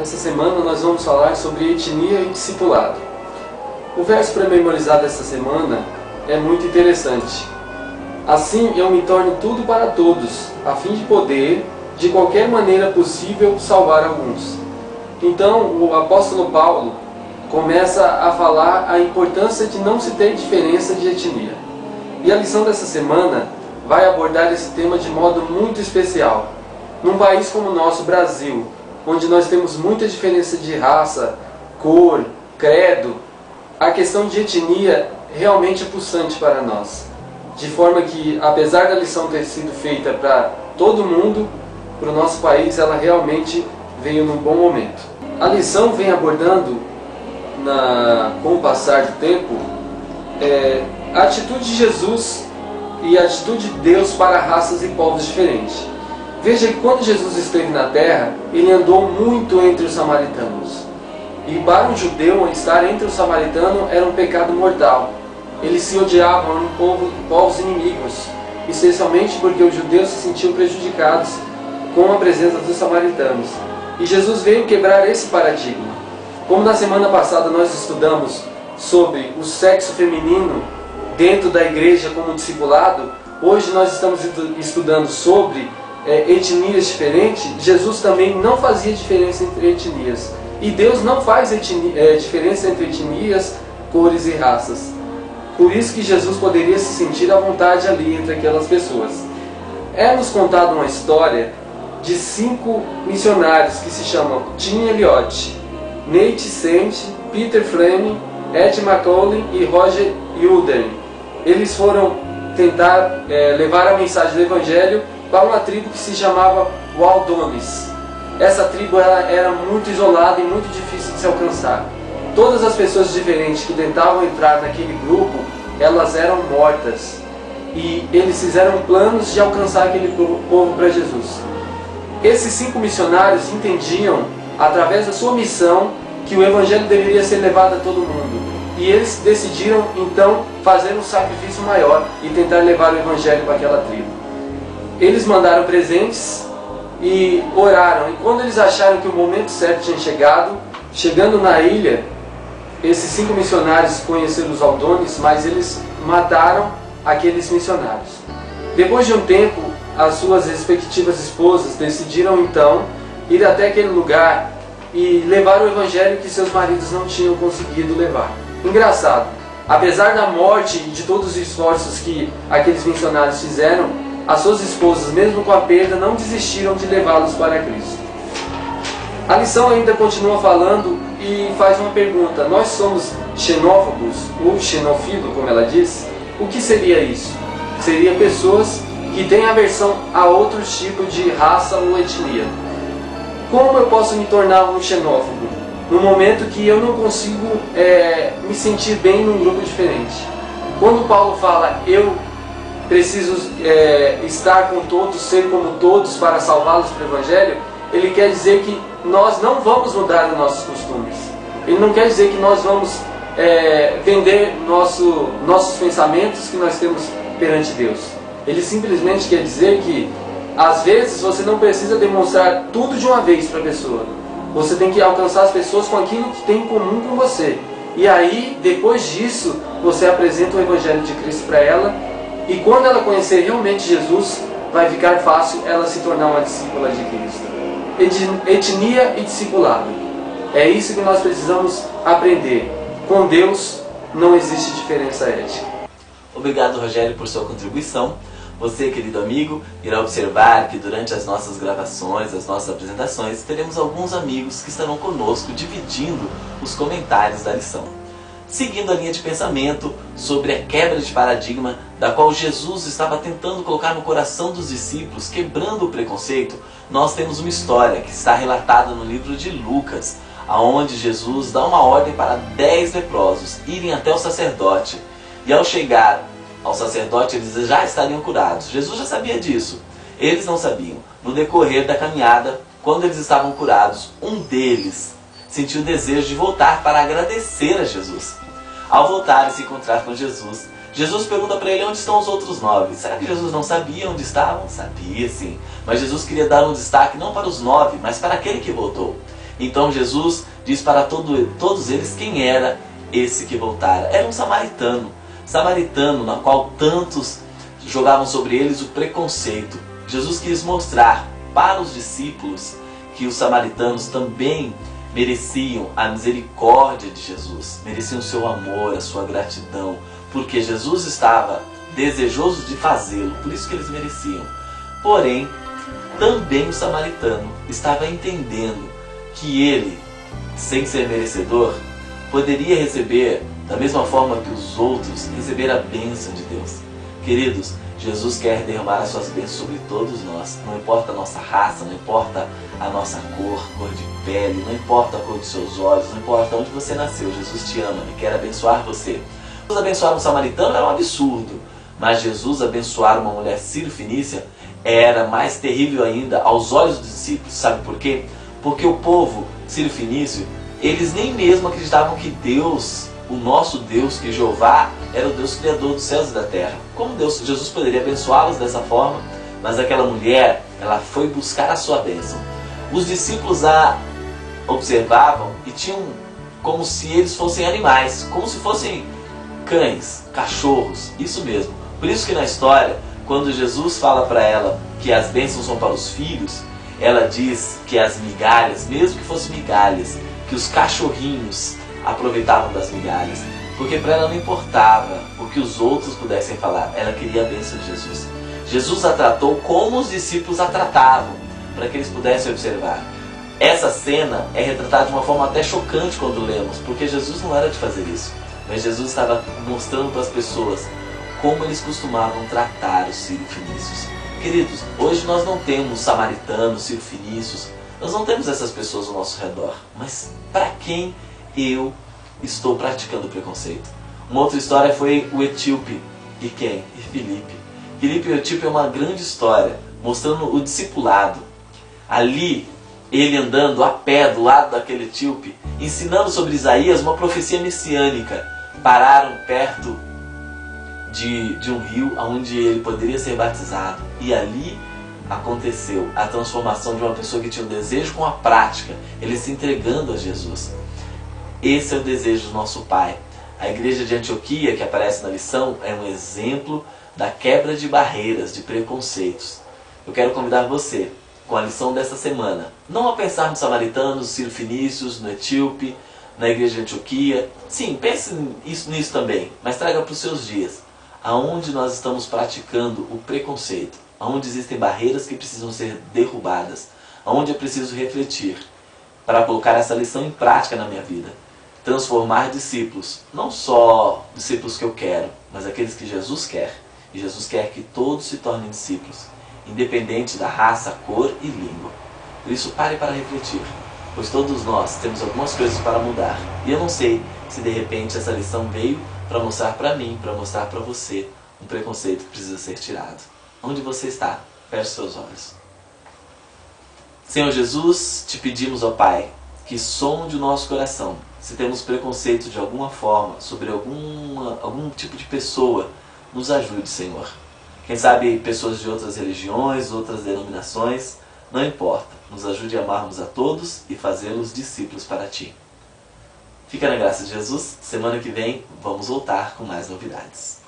Essa semana nós vamos falar sobre etnia e discipulado. O verso para memorizar dessa semana é muito interessante. Assim eu me torno tudo para todos, a fim de poder, de qualquer maneira possível, salvar alguns. Então o apóstolo Paulo começa a falar a importância de não se ter diferença de etnia. E a lição dessa semana vai abordar esse tema de modo muito especial. Num país como o nosso, Brasil, onde nós temos muita diferença de raça, cor, credo, a questão de etnia realmente é pulsante para nós. De forma que, apesar da lição ter sido feita para todo mundo, para o nosso país, ela realmente veio num bom momento. A lição vem abordando, com o passar do tempo, a atitude de Jesus e a atitude de Deus para raças e povos diferentes. Veja que quando Jesus esteve na terra, ele andou muito entre os samaritanos. E para um judeu, estar entre os samaritanos era um pecado mortal. Eles se odiavam, eram povos inimigos, especialmente porque os judeus se sentiam prejudicados com a presença dos samaritanos. E Jesus veio quebrar esse paradigma. Como na semana passada nós estudamos sobre o sexo feminino dentro da igreja como discipulado, hoje nós estamos estudando sobre etnias diferentes. Jesus também não fazia diferença entre etnias. E Deus não faz diferença entre etnias, cores e raças. Por isso que Jesus poderia se sentir à vontade ali entre aquelas pessoas. É-nos contada uma história de 5 missionários que se chamam Tim Elliott, Nate Saint, Peter Fleming, Ed Macaulay e Roger Youderian. Eles foram tentar levar a mensagem do Evangelho para uma tribo que se chamava Waldones. Essa tribo era muito isolada e muito difícil de se alcançar. Todas as pessoas diferentes que tentavam entrar naquele grupo, elas eram mortas. E eles fizeram planos de alcançar aquele povo para Jesus. Esses 5 missionários entendiam, através da sua missão, que o Evangelho deveria ser levado a todo mundo. E eles decidiram, então, fazer um sacrifício maior e tentar levar o Evangelho para aquela tribo. Eles mandaram presentes e oraram. E quando eles acharam que o momento certo tinha chegado, chegando na ilha, esses 5 missionários conheceram os Waldones, mas eles mataram aqueles missionários. Depois de um tempo, as suas respectivas esposas decidiram então ir até aquele lugar e levar o Evangelho que seus maridos não tinham conseguido levar. Engraçado, apesar da morte e de todos os esforços que aqueles missionários fizeram, as suas esposas, mesmo com a perda, não desistiram de levá-los para Cristo. A lição ainda continua falando e faz uma pergunta: nós somos xenófobos ou xenófilo, como ela diz? O que seria isso? Seria pessoas que têm aversão a outros tipos de raça ou etnia. Como eu posso me tornar um xenófobo? No momento que eu não consigo me sentir bem num grupo diferente. Quando Paulo fala, eu preciso estar com todos, ser como todos para salvá-los para o Evangelho, ele quer dizer que nós não vamos mudar os nossos costumes. Ele não quer dizer que nós vamos vender nossos pensamentos que nós temos perante Deus. Ele simplesmente quer dizer que às vezes você não precisa demonstrar tudo de uma vez para a pessoa. Você tem que alcançar as pessoas com aquilo que tem em comum com você. E aí, depois disso, você apresenta o Evangelho de Cristo para ela. E quando ela conhecer realmente Jesus, vai ficar fácil ela se tornar uma discípula de Cristo. Etnia e discipulado. É isso que nós precisamos aprender. Com Deus não existe diferença ética. Obrigado, Rogério, por sua contribuição. Você, querido amigo, irá observar que durante as nossas gravações, as nossas apresentações, teremos alguns amigos que estarão conosco dividindo os comentários da lição. Seguindo a linha de pensamento sobre a quebra de paradigma da qual Jesus estava tentando colocar no coração dos discípulos, quebrando o preconceito, nós temos uma história que está relatada no livro de Lucas, onde Jesus dá uma ordem para 10 leprosos irem até o sacerdote. E ao chegar ao sacerdote, eles já estariam curados. Jesus já sabia disso. Eles não sabiam. No decorrer da caminhada, quando eles estavam curados, um deles sentiu o desejo de voltar para agradecer a Jesus. Ao voltar e se encontrar com Jesus, Jesus pergunta para ele onde estão os outros 9. Será que Jesus não sabia onde estavam? Sabia sim. Mas Jesus queria dar um destaque não para os 9, mas para aquele que voltou. Então Jesus diz para todos eles quem era esse que voltara. Era um samaritano. Samaritano, na qual tantos jogavam sobre eles o preconceito. Jesus quis mostrar para os discípulos que os samaritanos também mereciam a misericórdia de Jesus, mereciam o seu amor, a sua gratidão, porque Jesus estava desejoso de fazê-lo, por isso que eles mereciam. Porém, também o samaritano estava entendendo que ele, sem ser merecedor, poderia receber, da mesma forma que os outros, receber a bênção de Deus. Queridos, Jesus quer derramar as suas bênçãos sobre todos nós. Não importa a nossa raça, não importa a nossa cor de pele, não importa a cor dos seus olhos, não importa onde você nasceu. Jesus te ama e quer abençoar você. Jesus abençoar um samaritano era um absurdo, mas Jesus abençoar uma mulher sírio-fenícia era mais terrível ainda aos olhos dos discípulos. Sabe por quê? Porque o povo sírio-fenício, eles nem mesmo acreditavam que Deus, o nosso Deus, que Jeová, era o Deus criador dos céus e da terra. Como Jesus poderia abençoá-los dessa forma? Mas aquela mulher, ela foi buscar a sua bênção. Os discípulos a observavam e tinham como se eles fossem animais, como se fossem cães, cachorros, isso mesmo. Por isso que na história, quando Jesus fala para ela que as bênçãos são para os filhos, ela diz que as migalhas, mesmo que fossem migalhas, que os cachorrinhos aproveitavam das migalhas, porque para ela não importava o que os outros pudessem falar, ela queria a bênção de Jesus. Jesus a tratou como os discípulos a tratavam, para que eles pudessem observar. Essa cena é retratada de uma forma até chocante quando lemos, porque Jesus não era de fazer isso, mas Jesus estava mostrando para as pessoas como eles costumavam tratar os sírio-fenícios. Queridos, hoje nós não temos samaritanos, sírio-fenícios, nós não temos essas pessoas ao nosso redor, mas para quem eu estou praticando preconceito? Uma outra história foi o etíope. E quem? E Filipe. Filipe e o etíope é uma grande história, mostrando o discipulado. Ali, ele andando a pé do lado daquele etíope, ensinando sobre Isaías, uma profecia messiânica. Pararam perto de um rio onde ele poderia ser batizado. E ali aconteceu a transformação de uma pessoa que tinha um desejo com a prática, ele se entregando a Jesus. Esse é o desejo do nosso Pai. A igreja de Antioquia, que aparece na lição, é um exemplo da quebra de barreiras, de preconceitos. Eu quero convidar você, com a lição desta semana, não a pensar nos samaritanos, nos sírio-fenícios, no etíope, na igreja de Antioquia. Sim, pense nisso também, mas traga para os seus dias, aonde nós estamos praticando o preconceito, aonde existem barreiras que precisam ser derrubadas, aonde eu preciso refletir para colocar essa lição em prática na minha vida. Transformar discípulos, não só discípulos que eu quero, mas aqueles que Jesus quer. E Jesus quer que todos se tornem discípulos, independente da raça, cor e língua. Por isso pare para refletir, pois todos nós temos algumas coisas para mudar. E eu não sei se de repente essa lição veio para mostrar para mim, para mostrar para você um preconceito que precisa ser tirado. Onde você está? Feche seus olhos. Senhor Jesus, te pedimos, ó Pai, que sonde o nosso coração. Se temos preconceito de alguma forma sobre algum tipo de pessoa, nos ajude, Senhor. Quem sabe pessoas de outras religiões, outras denominações, não importa. Nos ajude a amarmos a todos e fazê-los discípulos para Ti. Fica na graça de Jesus. Semana que vem vamos voltar com mais novidades.